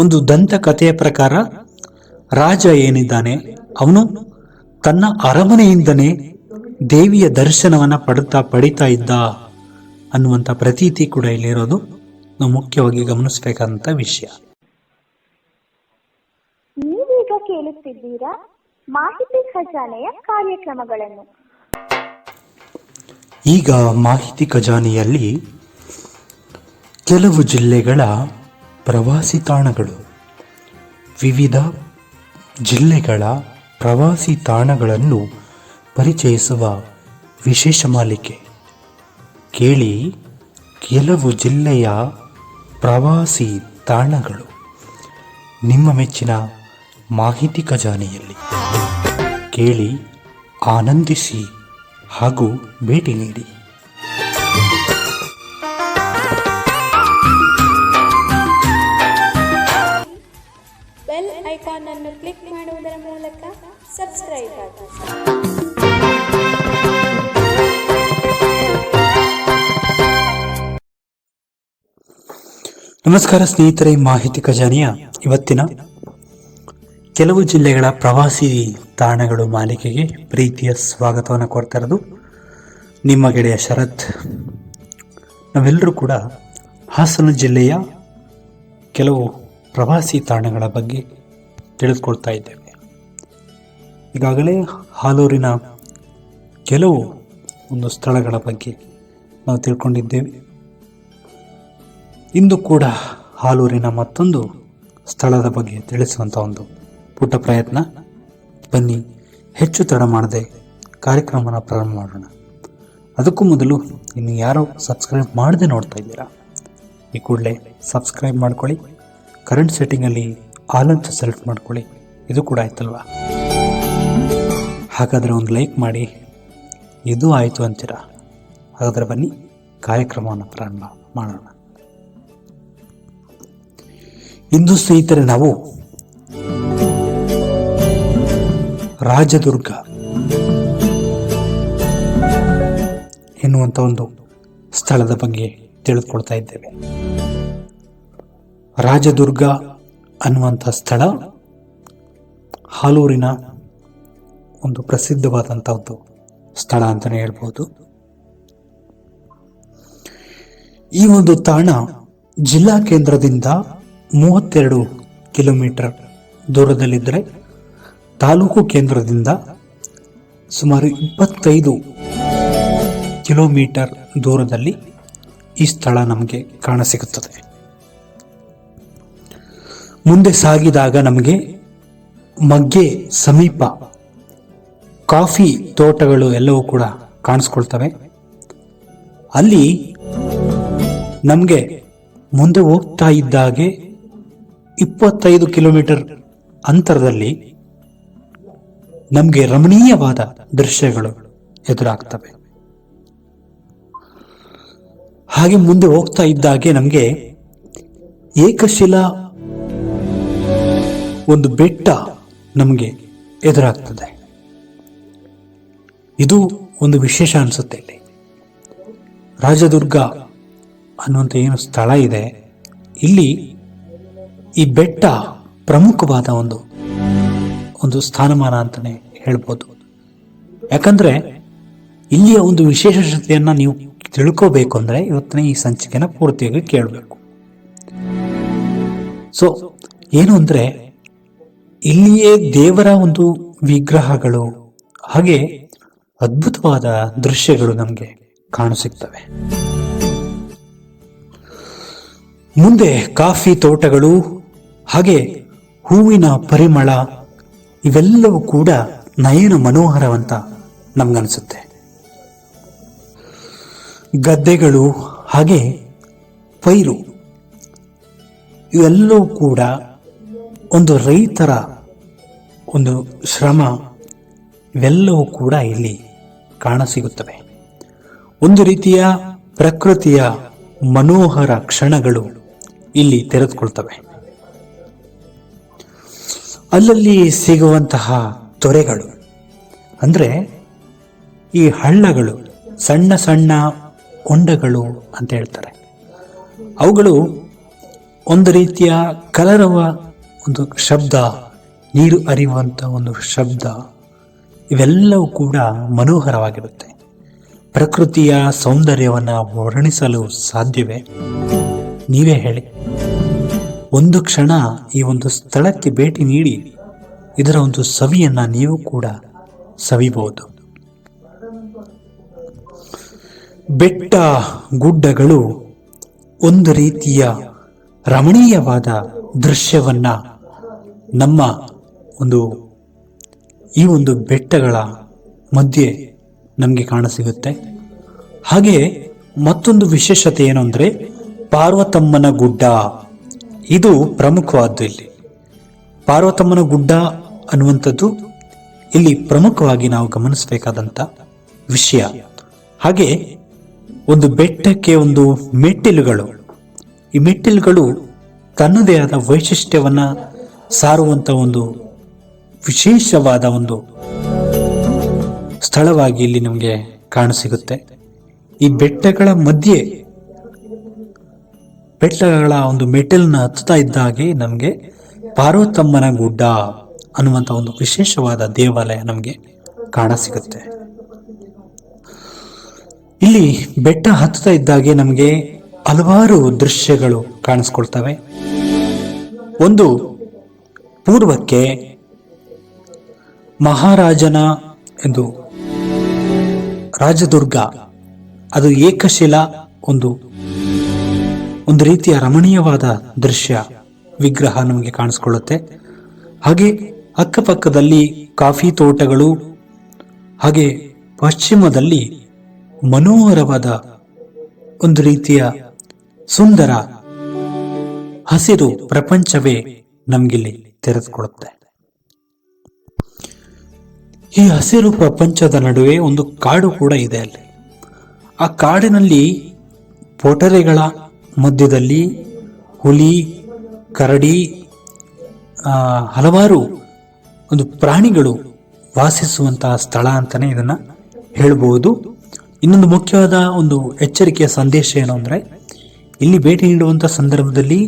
ಒಂದು ದಂತಕಥೆಯ ಪ್ರಕಾರ ರಾಜ ಏನಿದ್ದಾನೆ ಅವನು ತನ್ನ ಅರಮನೆಯಿಂದನೇ ದೇವಿಯ ದರ್ಶನವನ್ನ ಪಡಿತಾ ಇದ್ದ ಅನ್ನುವಂಥ ಪ್ರತೀತಿ ಕೂಡ ಇಲ್ಲಿರೋದು ನಾವು ಮುಖ್ಯವಾಗಿ ಗಮನಿಸಬೇಕಾದಂತ ವಿಷಯ. ನೀವೀಗ ಕೇಳುತ್ತಿದ್ದೀರಾ ಮಾಹಿತಿ ಖಜಾನೆಯ ಕಾರ್ಯಕ್ರಮಗಳನ್ನು. ಈಗ ಮಾಹಿತಿ ಖಜಾನೆಯಲ್ಲಿ ಕೆಲವು ಜಿಲ್ಲೆಗಳ ಪ್ರವಾಸಿ ತಾಣಗಳು, ವಿವಿಧ ಜಿಲ್ಲೆಗಳ ಪ್ರವಾಸಿ ತಾಣಗಳನ್ನು ಪರಿಚಯಿಸುವ ವಿಶೇಷ ಮಾಲಿಕೆ. ಕೇಳಿ ಕೆಲವು ಜಿಲ್ಲೆಯ ಪ್ರವಾಸಿ ತಾಣಗಳು ನಿಮ್ಮ ಮೆಚ್ಚಿನ ಮಾಹಿತಿ ಖಜಾನೆಯಲ್ಲಿ. ಕೇಳಿ, ಆನಂದಿಸಿ ಹಾಗೂ ಭೇಟಿ ನೀಡಿ. ಬೆಲ್ ಐಕಾನ್ ಅನ್ನು ಕ್ಲಿಕ್ ಮಾಡುವುದರ ಮೂಲಕ ಸಬ್ಸ್ಕ್ರೈಬ್ ಆಗಿ. ನಮಸ್ಕಾರ ಸ್ನೇಹಿತರೆ, ಮಾಹಿತಿ ಖಜಾನೆಯ ಇವತ್ತಿನ ಕೆಲವು ಜಿಲ್ಲೆಗಳ ಪ್ರವಾಸಿ ತಾಣಗಳು ಮಾಲಿಕೆಗೆ ಪ್ರೀತಿಯ ಸ್ವಾಗತವನ್ನು ಕೊಡ್ತಾ ಇರೋದು ನಿಮ್ಮ ಗೆಳೆಯ ಶರತ್. ನಾವೆಲ್ಲರೂ ಕೂಡ ಹಾಸನ ಜಿಲ್ಲೆಯ ಕೆಲವು ಪ್ರವಾಸಿ ತಾಣಗಳ ಬಗ್ಗೆ ತಿಳಿದುಕೊಳ್ತಾ ಇದ್ದೇವೆ. ಈಗಾಗಲೇ ಹಾಲೂರಿನ ಕೆಲವು ಒಂದು ಸ್ಥಳಗಳ ಬಗ್ಗೆ ನಾವು ತಿಳ್ಕೊಂಡಿದ್ದೇವೆ. ಇಂದು ಕೂಡ ಹಾಲೂರಿನ ಮತ್ತೊಂದು ಸ್ಥಳದ ಬಗ್ಗೆ ತಿಳಿಸುವಂಥ ಒಂದು ಪುಟ್ಟ ಪ್ರಯತ್ನ. ಬನ್ನಿ, ಹೆಚ್ಚು ತಡ ಮಾಡದೆ ಕಾರ್ಯಕ್ರಮನ ಪ್ರಾರಂಭ ಮಾಡೋಣ. ಅದಕ್ಕೂ ಮೊದಲು ಇನ್ನು ಯಾರೋ ಸಬ್ಸ್ಕ್ರೈಬ್ ಮಾಡದೆ ನೋಡ್ತಾ ಇದ್ದೀರಾ, ಈ ಕೂಡಲೇ ಸಬ್ಸ್ಕ್ರೈಬ್ ಮಾಡ್ಕೊಳ್ಳಿ. ಕರೆಂಟ್ ಸೆಟ್ಟಿಂಗಲ್ಲಿ ಆಲ್ ಅಂತ ಸೆಲೆಕ್ಟ್ ಮಾಡ್ಕೊಳ್ಳಿ. ಇದು ಕೂಡ ಆಯ್ತಲ್ವಾ? ಹಾಗಾದರೆ ಒಂದು ಲೈಕ್ ಮಾಡಿ. ಇದು ಆಯಿತು ಅಂತೀರಾ? ಹಾಗಾದರೆ ಬನ್ನಿ ಕಾರ್ಯಕ್ರಮವನ್ನು ಪ್ರಾರಂಭ ಮಾಡೋಣ. ಇಂದು ಸ್ನೇಹಿತರೆ ನಾವು ರಾಜದುರ್ಗ ಎನ್ನುವಂಥ ಒಂದು ಸ್ಥಳದ ಬಗ್ಗೆ ತಿಳಿದುಕೊಳ್ತಾ ಇದ್ದೇವೆ. ರಾಜದುರ್ಗ ಅನ್ನುವಂಥ ಸ್ಥಳ ಹಾಲೂರಿನ ಒಂದು ಪ್ರಸಿದ್ಧವಾದಂಥ ಒಂದು ಸ್ಥಳ ಅಂತಲೇ ಹೇಳ್ಬೋದು. ಈ ಒಂದು ತಾಣ ಜಿಲ್ಲಾ ಕೇಂದ್ರದಿಂದ 32 ಕಿಲೋಮೀಟರ್ ದೂರದಲ್ಲಿದ್ದರೆ, ತಾಲೂಕು ಕೇಂದ್ರದಿಂದ ಸುಮಾರು 25 ಕಿಲೋಮೀಟರ್ ದೂರದಲ್ಲಿ ಈ ಸ್ಥಳ ನಮಗೆ ಕಾಣಸಿಗುತ್ತದೆ. ಮುಂದೆ ಸಾಗಿದಾಗ ನಮಗೆ ಮಗ್ಗೆ ಸಮೀಪ ಕಾಫಿ ತೋಟಗಳು ಎಲ್ಲವೂ ಕೂಡ ಕಾಣಿಸ್ಕೊಳ್ತವೆ. ಅಲ್ಲಿ ನಮಗೆ ಮುಂದೆ ಹೋಗ್ತಾ ಇದ್ದಾಗೆ 25 ಕಿಲೋಮೀಟರ್ ಅಂತರದಲ್ಲಿ ನಮಗೆ ರಮಣೀಯವಾದ ದೃಶ್ಯಗಳು ಎದುರಾಗ್ತವೆ. ಹಾಗೆ ಮುಂದೆ ಹೋಗ್ತಾ ಇದ್ದಾಗೆ ನಮಗೆ ಏಕಶಿಲಾ ಒಂದು ಬೆಟ್ಟ ನಮಗೆ ಎದುರಾಗ್ತದೆ. ಇದು ಒಂದು ವಿಶೇಷ ಅನಿಸುತ್ತೆ. ಇಲ್ಲಿ ರಾಜದುರ್ಗ ಅನ್ನುವಂಥ ಏನು ಸ್ಥಳ ಇದೆ, ಇಲ್ಲಿ ಈ ಬೆಟ್ಟ ಪ್ರಮುಖವಾದ ಒಂದು ಸ್ಥಾನಮಾನ ಅಂತಲೇ ಹೇಳ್ಬೋದು. ಯಾಕಂದ್ರೆ ಇಲ್ಲಿಯ ಒಂದು ವಿಶೇಷತೆಯನ್ನ ನೀವು ತಿಳ್ಕೋಬೇಕು ಅಂದ್ರೆ ಇವತ್ತಿನ ಈ ಸಂಚಿಕೆನ ಪೂರ್ತಿಯಾಗಿ ಕೇಳಬೇಕು. ಸೊ ಏನು ಅಂದ್ರೆ ಇಲ್ಲಿಯೇ ದೇವರ ಒಂದು ವಿಗ್ರಹಗಳು ಹಾಗೆ ಅದ್ಭುತವಾದ ದೃಶ್ಯಗಳು ನಮಗೆ ಕಾಣಸಿಗ್ತವೆ. ಮುಂದೆ ಕಾಫಿ ತೋಟಗಳು ಹಾಗೆ ಹೂವಿನ ಪರಿಮಳ ಇವೆಲ್ಲವೂ ಕೂಡ ನಯನ ಮನೋಹರವಂತ ನಮ್ಗನ್ಸುತ್ತೆ. ಗದ್ದೆಗಳು ಹಾಗೆ ಪೈರು ಇವೆಲ್ಲವೂ ಕೂಡ ಒಂದು ರೈತರ ಒಂದು ಶ್ರಮ ಇವೆಲ್ಲವೂ ಕೂಡ ಇಲ್ಲಿ ಕಾಣಸಿಗುತ್ತವೆ. ಒಂದು ರೀತಿಯ ಪ್ರಕೃತಿಯ ಮನೋಹರ ಕ್ಷಣಗಳು ಇಲ್ಲಿ ತೆರೆದುಕೊಳ್ತವೆ. ಅಲ್ಲಲ್ಲಿ ಸಿಗುವಂತಹ ತೊರೆಗಳು ಅಂದ್ರೆ ಈ ಹಳ್ಳಗಳು, ಸಣ್ಣ ಸಣ್ಣ ಹೊಂಡಗಳು ಅಂತ ಹೇಳ್ತಾರೆ. ಅವುಗಳು ಒಂದು ರೀತಿಯ ಕಲರವ ಒಂದು ಶಬ್ದ, ನೀರು ಹರಿಯುವಂಥ ಒಂದು ಶಬ್ದ, ಇವೆಲ್ಲವೂ ಕೂಡ ಮನೋಹರವಾಗಿರುತ್ತೆ. ಪ್ರಕೃತಿಯ ಸೌಂದರ್ಯವನ್ನು ವರ್ಣಿಸಲು ಸಾಧ್ಯವೇ? ನೀವೇ ಹೇಳಿ. ಒಂದು ಕ್ಷಣ ಈ ಒಂದು ಸ್ಥಳಕ್ಕೆ ಭೇಟಿ ನೀಡಿ ಇದರ ಒಂದು ಸವಿಯನ್ನ ನೀವು ಕೂಡ ಸವಿಬಹುದು. ಬೆಟ್ಟ ಗುಡ್ಡಗಳು ಒಂದು ರೀತಿಯ ರಮಣೀಯವಾದ ದೃಶ್ಯವನ್ನ ನಮ್ಮ ಈ ಒಂದು ಬೆಟ್ಟಗಳ ಮಧ್ಯೆ ನಮಗೆ ಕಾಣಸಿಗುತ್ತೆ. ಹಾಗೆ ಮತ್ತೊಂದು ವಿಶೇಷತೆ ಏನು ಅಂದರೆ ಪಾರ್ವತಮ್ಮನ ಗುಡ್ಡ. ಇದು ಪ್ರಮುಖವಾದ್ದು. ಇಲ್ಲಿ ಪಾರ್ವತಮ್ಮನ ಗುಡ್ಡ ಅನ್ನುವಂಥದ್ದು ಇಲ್ಲಿ ಪ್ರಮುಖವಾಗಿ ನಾವು ಗಮನಿಸಬೇಕಾದಂಥ ವಿಷಯ. ಹಾಗೆ ಒಂದು ಬೆಟ್ಟಕ್ಕೆ ಒಂದು ಮೆಟ್ಟಿಲುಗಳು, ಈ ಮೆಟ್ಟಿಲುಗಳು ತನ್ನದೇ ಆದ ವೈಶಿಷ್ಟ್ಯವನ್ನ ಸಾರುವಂತ ಒಂದು ವಿಶೇಷವಾದ ಒಂದು ಸ್ಥಳವಾಗಿ ಇಲ್ಲಿ ನಮಗೆ ಕಾಣಸಿಗುತ್ತೆ. ಈ ಬೆಟ್ಟಗಳ ಮಧ್ಯೆ ಬೆಟ್ಟಗಳ ಒಂದು ಮೆಟ್ಟಿಲನ್ನ ಹತ್ತುತ್ತಾ ಇದ್ದಾಗೆ ನಮಗೆ ಪಾರ್ವತಮ್ಮನ ಗುಡ್ಡ ಅನ್ನುವಂಥ ಒಂದು ವಿಶೇಷವಾದ ದೇವಾಲಯ ನಮಗೆ ಕಾಣಸಿಗುತ್ತೆ. ಇಲ್ಲಿ ಬೆಟ್ಟ ಹತ್ತುತ್ತಾ ಇದ್ದಾಗೆ ನಮಗೆ ಹಲವಾರು ದೃಶ್ಯಗಳು ಕಾಣಿಸ್ಕೊಳ್ತವೆ. ಒಂದು ಪೂರ್ವಕ್ಕೆ ಮಹಾರಾಜನ ಎಂದು ರಾಜದುರ್ಗ, ಅದು ಏಕಶಿಲಾ ಒಂದು ರೀತಿಯ ರಮಣೀಯವಾದ ದೃಶ್ಯ ವಿಗ್ರಹ ನಮಗೆ ಕಾಣಿಸ್ಕೊಳ್ಳುತ್ತೆ. ಹಾಗೆ ಅಕ್ಕಪಕ್ಕದಲ್ಲಿ ಕಾಫಿ ತೋಟಗಳು, ಹಾಗೆ ಪಶ್ಚಿಮದಲ್ಲಿ ಮನೋಹರವಾದ ಒಂದು ರೀತಿಯ ಸುಂದರ ಹಸಿರು ಪ್ರಪಂಚವೇ ನಮಗಿಲ್ಲಿ ತೆರೆದುಕೊಳ್ಳುತ್ತೆ. ಈ ಹಸಿರು ಪ್ರಪಂಚದ ನಡುವೆ ಒಂದು ಕಾಡು ಕೂಡ ಇದೆ. ಅಲ್ಲಿ ಆ ಕಾಡಿನಲ್ಲಿ ಪೊಟರೆಗಳ ಮಧ್ಯದಲ್ಲಿ ಹುಲಿ, ಕರಡಿ, ಹಲವಾರು ಒಂದು ಪ್ರಾಣಿಗಳು ವಾಸಿಸುವಂತಹ ಸ್ಥಳ ಅಂತಾನೆ ಇದನ್ನ ಹೇಳಬಹುದು. ಇನ್ನೊಂದು ಮುಖ್ಯವಾದ ಒಂದು ಎಚ್ಚರಿಕೆಯ ಸಂದೇಶ ಏನು ಅಂದ್ರೆ, ಇಲ್ಲಿ ಭೇಟಿ ನೀಡುವಂತ ಸಂದರ್ಭದಲ್ಲಿ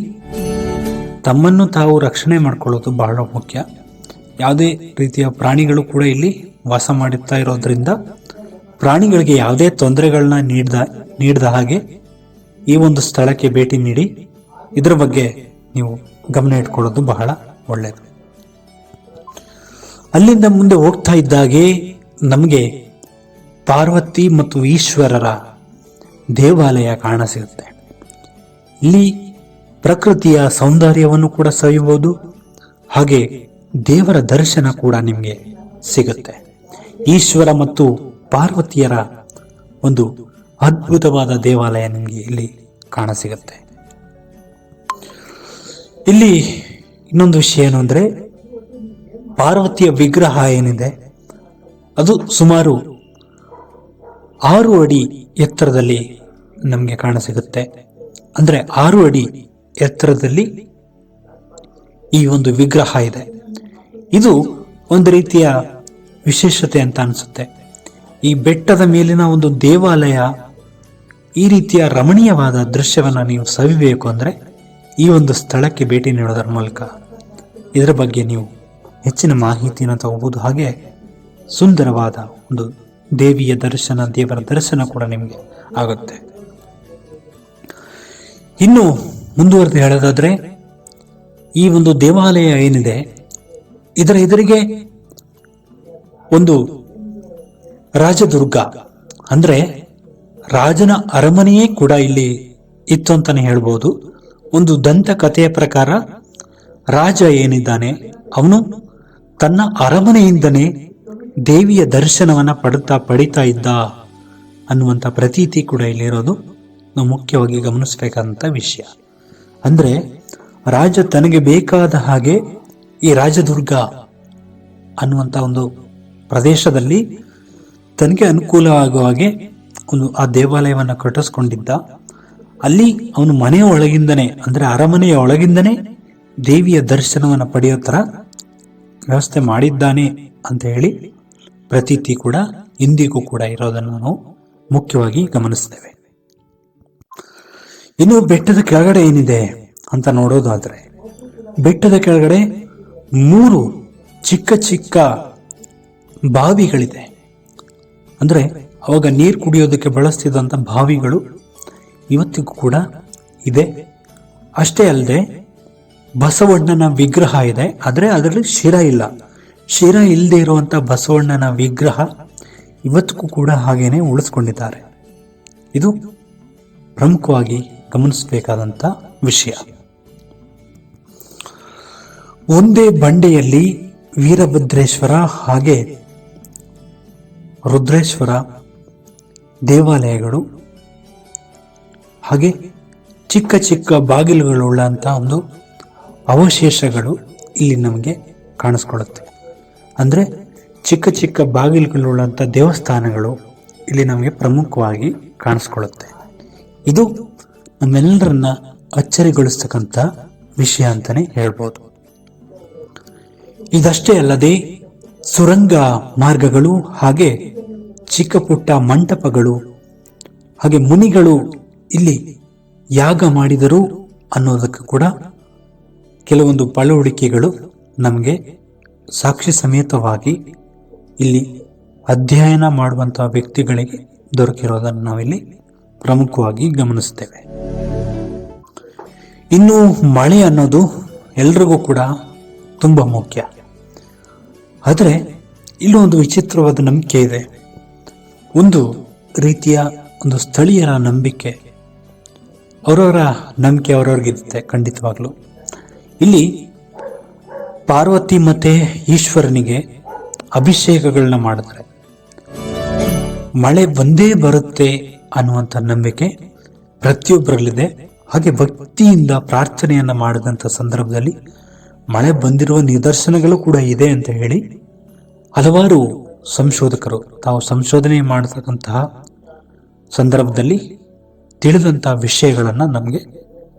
ತಮ್ಮನ್ನು ತಾವು ರಕ್ಷಣೆ ಮಾಡ್ಕೊಳ್ಳೋದು ಬಹಳ ಮುಖ್ಯ. ಯಾವುದೇ ರೀತಿಯ ಪ್ರಾಣಿಗಳು ಕೂಡ ಇಲ್ಲಿ ವಾಸ ಮಾಡುತ್ತಾ ಇರೋದ್ರಿಂದ ಪ್ರಾಣಿಗಳಿಗೆ ಯಾವುದೇ ತೊಂದರೆಗಳನ್ನ ನೀಡದ ಹಾಗೆ ಈ ಒಂದು ಸ್ಥಳಕ್ಕೆ ಭೇಟಿ ನೀಡಿ ಇದರ ಬಗ್ಗೆ ನೀವು ಗಮನ ಇಟ್ಕೊಳ್ಳೋದು ಬಹಳ ಒಳ್ಳೆಯದು. ಅಲ್ಲಿಂದ ಮುಂದೆ ಹೋಗ್ತಾ ಇದ್ದಾಗೆ ನಮಗೆ ಪಾರ್ವತಿ ಮತ್ತು ಈಶ್ವರರ ದೇವಾಲಯ ಕಾಣಸಿಗುತ್ತೆ. ಇಲ್ಲಿ ಪ್ರಕೃತಿಯ ಸೌಂದರ್ಯವನ್ನು ಕೂಡ ಸವಿಯಬಹುದು, ಹಾಗೆ ದೇವರ ದರ್ಶನ ಕೂಡ ನಿಮಗೆ ಸಿಗುತ್ತೆ. ಈಶ್ವರ ಮತ್ತು ಪಾರ್ವತಿಯರ ಒಂದು ಅದ್ಭುತವಾದ ದೇವಾಲಯ ನಿಮಗೆ ಇಲ್ಲಿ ಕಾಣಸಿಗುತ್ತೆ. ಇಲ್ಲಿ ಇನ್ನೊಂದು ವಿಷಯ ಏನು ಅಂದ್ರೆ, ಪಾರ್ವತಿಯ ವಿಗ್ರಹ ಏನಿದೆ ಅದು ಸುಮಾರು 6 ಅಡಿ ಎತ್ತರದಲ್ಲಿ ನಮಗೆ ಕಾಣಸಿಗುತ್ತೆ. ಅಂದ್ರೆ 6 ಅಡಿ ಎತ್ತರದಲ್ಲಿ ಈ ಒಂದು ವಿಗ್ರಹ ಇದೆ. ಇದು ಒಂದು ರೀತಿಯ ವಿಶೇಷತೆ ಅಂತ ಅನಿಸುತ್ತೆ. ಈ ಬೆಟ್ಟದ ಮೇಲಿನ ಒಂದು ದೇವಾಲಯ ಈ ರೀತಿಯ ರಮಣೀಯವಾದ ದೃಶ್ಯವನ್ನ ನೀವು ಸವಿಬೇಕು ಅಂದ್ರೆ ಈ ಒಂದು ಸ್ಥಳಕ್ಕೆ ಭೇಟಿ ನೀಡೋದರ ಮೂಲಕ ಇದರ ಬಗ್ಗೆ ನೀವು ಹೆಚ್ಚಿನ ಮಾಹಿತಿಯನ್ನು ತಗೋಬಹುದು. ಹಾಗೆ ಸುಂದರವಾದ ಒಂದು ದೇವಿಯ ದರ್ಶನ, ದೇವರ ದರ್ಶನ ಕೂಡ ನಿಮಗೆ ಆಗುತ್ತೆ. ಇನ್ನು ಮುಂದುವರೆದು ಹೇಳೋದಾದ್ರೆ, ಈ ಒಂದು ದೇವಾಲಯ ಏನಿದೆ ಇದರ ಎದುರಿಗೆ ಒಂದು ರಾಜದುರ್ಗ ಅಂದ್ರೆ ರಾಜನ ಅರಮನೆಯೇ ಕೂಡ ಇಲ್ಲಿ ಇತ್ತು ಅಂತಾನೆ ಹೇಳ್ಬೋದು. ಒಂದು ದಂತಕಥೆಯ ಪ್ರಕಾರ ರಾಜ ಏನಿದ್ದಾನೆ ಅವನು ತನ್ನ ಅರಮನೆಯಿಂದನೇ ದೇವಿಯ ದರ್ಶನವನ್ನ ಪಡಿತಾ ಇದ್ದ ಅನ್ನುವಂಥ ಪ್ರತೀತಿ ಕೂಡ ಇಲ್ಲಿರೋದು ನಾವು ಮುಖ್ಯವಾಗಿ ಗಮನಿಸಬೇಕಾದಂತ ವಿಷಯ. ಅಂದ್ರೆ ರಾಜ ತನಗೆ ಬೇಕಾದ ಹಾಗೆ ಈ ರಾಜದುರ್ಗ ಅನ್ನುವಂಥ ಒಂದು ಪ್ರದೇಶದಲ್ಲಿ ತನಗೆ ಅನುಕೂಲವಾಗುವ ಹಾಗೆ ಆ ದೇವಾಲಯವನ್ನು ಕಟ್ಟಿಸ್ಕೊಂಡಿದ್ದ. ಅಲ್ಲಿ ಅವನು ಮನೆಯ ಒಳಗಿಂದನೇ ಅಂದ್ರೆ ಅರಮನೆಯ ಒಳಗಿಂದನೇ ದೇವಿಯ ದರ್ಶನವನ್ನು ಪಡೆಯೋ ತರ ವ್ಯವಸ್ಥೆ ಮಾಡಿದ್ದಾನೆ ಅಂತ ಹೇಳಿ ಪ್ರತೀತಿ ಕೂಡ ಇಂದಿಗೂ ಕೂಡ ಇರೋದನ್ನು ನಾವು ಮುಖ್ಯವಾಗಿ ಗಮನಿಸ್ತೇವೆ. ಇನ್ನು ಬೆಟ್ಟದ ಕೆಳಗಡೆ ಏನಿದೆ ಅಂತ ನೋಡೋದಾದ್ರೆ ಬೆಟ್ಟದ ಕೆಳಗಡೆ 3 ಚಿಕ್ಕ ಚಿಕ್ಕ ಬಾವಿಗಳಿದೆ. ಅಂದ್ರೆ ಅವಾಗ ನೀರು ಕುಡಿಯೋದಕ್ಕೆ ಬಳಸ್ತಿದ್ದಂಥ ಬಾವಿಗಳು ಇವತ್ತಿಗೂ ಕೂಡ ಇದೆ. ಅಷ್ಟೇ ಅಲ್ಲದೆ ಬಸವಣ್ಣನ ವಿಗ್ರಹ ಇದೆ, ಆದರೆ ಅದರಲ್ಲಿ ಶಿರ ಇಲ್ಲ. ಶಿರ ಇಲ್ಲದೆ ಇರುವಂಥ ಬಸವಣ್ಣನ ವಿಗ್ರಹ ಇವತ್ತಿಗೂ ಕೂಡ ಹಾಗೇನೆ ಉಳಿಸ್ಕೊಂಡಿದ್ದಾರೆ. ಇದು ಪ್ರಮುಖವಾಗಿ ಗಮನಿಸಬೇಕಾದಂಥ ವಿಷಯ. ಒಂದೇ ಬಂಡೆಯಲ್ಲಿ ವೀರಭದ್ರೇಶ್ವರ ಹಾಗೆ ರುದ್ರೇಶ್ವರ ದೇವಾಲಯಗಳು ಹಾಗೆ ಚಿಕ್ಕ ಚಿಕ್ಕ ಬಾಗಿಲುಗಳುಳ್ಳಂಥ ಒಂದು ಅವಶೇಷಗಳು ಇಲ್ಲಿ ನಮಗೆ ಕಾಣಿಸ್ಕೊಳ್ಳುತ್ತೆ. ಅಂದರೆ ಚಿಕ್ಕ ಚಿಕ್ಕ ಬಾಗಿಲುಗಳುಳ್ಳಂಥ ದೇವಸ್ಥಾನಗಳು ಇಲ್ಲಿ ನಮಗೆ ಪ್ರಮುಖವಾಗಿ ಕಾಣಿಸ್ಕೊಳ್ಳುತ್ತೆ. ಇದು ನಮ್ಮೆಲ್ಲರನ್ನ ಅಚ್ಚರಿಗೊಳಿಸ್ತಕ್ಕಂಥ ವಿಷಯ ಅಂತಲೇ ಹೇಳ್ಬೋದು. ಇದಷ್ಟೇ ಅಲ್ಲದೆ ಸುರಂಗ ಮಾರ್ಗಗಳು ಹಾಗೆ ಚಿಕ್ಕ ಪುಟ್ಟ ಮಂಟಪಗಳು ಹಾಗೆ ಮುನಿಗಳು ಇಲ್ಲಿ ಯಾಗ ಮಾಡಿದರು ಅನ್ನೋದಕ್ಕೆ ಕೂಡ ಕೆಲವೊಂದು ಪಳವಳಿಕೆಗಳು ನಮಗೆ ಸಾಕ್ಷಿ ಸಮೇತವಾಗಿ ಇಲ್ಲಿ ಅಧ್ಯಯನ ಮಾಡುವಂತಹ ವ್ಯಕ್ತಿಗಳಿಗೆ ದೊರಕಿರೋದನ್ನು ನಾವಿಲ್ಲಿ ಪ್ರಮುಖವಾಗಿ ಗಮನಿಸ್ತೇವೆ. ಇನ್ನು ಮಳೆ ಅನ್ನೋದು ಎಲ್ರಿಗೂ ಕೂಡ ತುಂಬಾ ಮುಖ್ಯ. ಆದರೆ ಇಲ್ಲೊಂದು ವಿಚಿತ್ರವಾದ ನಂಬಿಕೆ ಇದೆ. ಒಂದು ರೀತಿಯ ಒಂದು ಸ್ಥಳೀಯರ ನಂಬಿಕೆ, ಅವರವರ ನಂಬಿಕೆ ಅವರವ್ರಿಗಿರುತ್ತೆ ಖಂಡಿತವಾಗ್ಲು. ಇಲ್ಲಿ ಪಾರ್ವತಿ ಮತ್ತೆ ಈಶ್ವರನಿಗೆ ಅಭಿಷೇಕಗಳನ್ನ ಮಾಡಿದ್ರೆ ಮಳೆ ಬಂದೇ ಬರುತ್ತೆ ಅನ್ನುವಂಥ ನಂಬಿಕೆ ಪ್ರತಿಯೊಬ್ಬರಲ್ಲಿದೆ. ಹಾಗೆ ಭಕ್ತಿಯಿಂದ ಪ್ರಾರ್ಥನೆಯನ್ನ ಮಾಡಿದಂಥ ಸಂದರ್ಭದಲ್ಲಿ ಮಳೆ ಬಂದಿರುವ ನಿದರ್ಶನಗಳು ಕೂಡ ಇದೆ ಅಂತ ಹೇಳಿ ಹಲವಾರು ಸಂಶೋಧಕರು ತಾವು ಸಂಶೋಧನೆ ಮಾಡತಕ್ಕಂತಹ ಸಂದರ್ಭದಲ್ಲಿ ತಿಳಿದಂತಹ ವಿಷಯಗಳನ್ನು ನಮಗೆ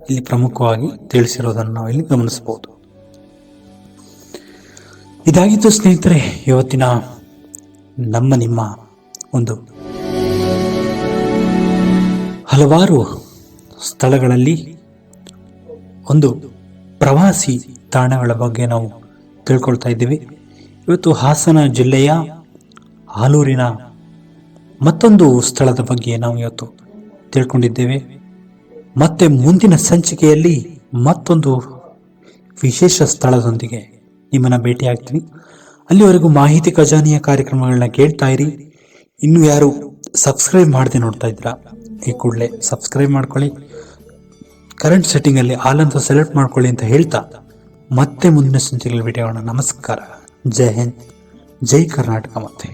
ಇಲ್ಲಿ ಪ್ರಮುಖವಾಗಿ ತಿಳಿಸಿರೋದನ್ನು ನಾವು ಇಲ್ಲಿ ಗಮನಿಸಬಹುದು. ಇದಾಗಿತ್ತು ಸ್ನೇಹಿತರೆ ಇವತ್ತಿನ ನಿಮ್ಮ ಒಂದು ಹಲವಾರು ಸ್ಥಳಗಳಲ್ಲಿ ಒಂದು ಪ್ರವಾಸಿ ತಾಣಗಳ ಬಗ್ಗೆ ನಾವು ತಿಳ್ಕೊಳ್ತಾ ಇದ್ದೀವಿ. ಇವತ್ತು ಹಾಸನ ಜಿಲ್ಲೆಯ ಆಲೂರಿನ ಮತ್ತೊಂದು ಸ್ಥಳದ ಬಗ್ಗೆ ನಾವು ಇವತ್ತು ತಿಳ್ಕೊಂಡಿದ್ದೇವೆ. ಮತ್ತೆ ಮುಂದಿನ ಸಂಚಿಕೆಯಲ್ಲಿ ಮತ್ತೊಂದು ವಿಶೇಷ ಸ್ಥಳದೊಂದಿಗೆ ನಿಮ್ಮನ್ನ ಭೇಟಿಯಾಗ್ತೀನಿ. ಅಲ್ಲಿವರೆಗೂ ಮಾಹಿತಿ ಖಜಾನೆಯ ಕಾರ್ಯಕ್ರಮಗಳನ್ನ ಕೇಳ್ತಾ ಇರಿ. ಇನ್ನು ಯಾರು ಸಬ್ಸ್ಕ್ರೈಬ್ ಮಾಡದೆ ನೋಡ್ತಾ ಇದ್ದೀರಾ, ಈ ಕೂಡಲೇ ಸಬ್ಸ್ಕ್ರೈಬ್ ಮಾಡ್ಕೊಳ್ಳಿ. ಕರೆಂಟ್ ಸೆಟ್ಟಿಂಗ್ ಅಲ್ಲಿ ಆಲ್ ಅಂತ ಸೆಲೆಕ್ಟ್ ಮಾಡ್ಕೊಳ್ಳಿ ಅಂತ ಹೇಳ್ತಾ ಮತ್ತೆ ಮುಂದಿನ ಸಂಚಿಕೆಯಲ್ಲಿ ಭೇಟಿಯಾಗೋಣ. ನಮಸ್ಕಾರ. ಜೈ ಹಿಂದ್, ಜೈ ಕರ್ನಾಟಕ. ಮತ್ತೆ